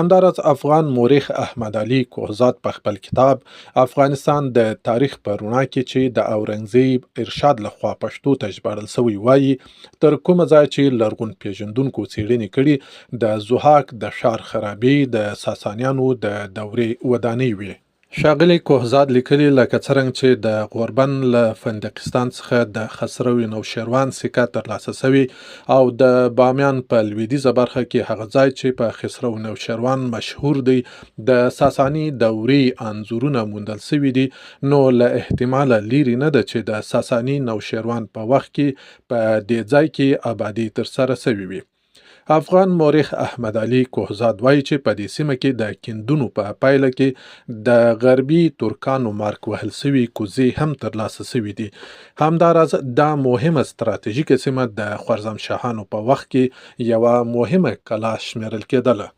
همداراز افغان مورخ احمد علي کوهزاد په خپل کتاب افغانستان د تاریخ په رڼا کې چې د اورنګزیب ارشاد لخوا پښتو ته ژباړل شوی وایي تر کومه ځای چې لرغون پیژندونکو څېړنې کړي د ضحاک د ښار خرابې د ساسانیانو د دورې ودانۍ وې. ښاغلي کوهزاد لیکلي لکه څرنګه چې د غوربند له فندقستان څخه د خسرو نوشیروان سکه ترلاسه شوې او د بامیان په لویدیځه برخه کې هغه ځای چې په خسرو نوشیروان مشهور دی د ساساني دورې انځورونه موندل شوي دي، نو له احتماله لیرې نه ده چې د ساساني نوشیروان په وخت کې په دې ځای کې آبادي ترسره شوې وي. افغان مورخ احمد علي کوهزاد وایي چې په دې سیمه کې د کیندونو په پایله کې د غربي ترکانو مارک وهل شوي کوزې هم ترلاسه شوي دي. همداراز دا مهمه ستراتیژیکه سیمه د خوارزم شاهانو په وخت کې یوه مهمه کلا شمیرل کېدله.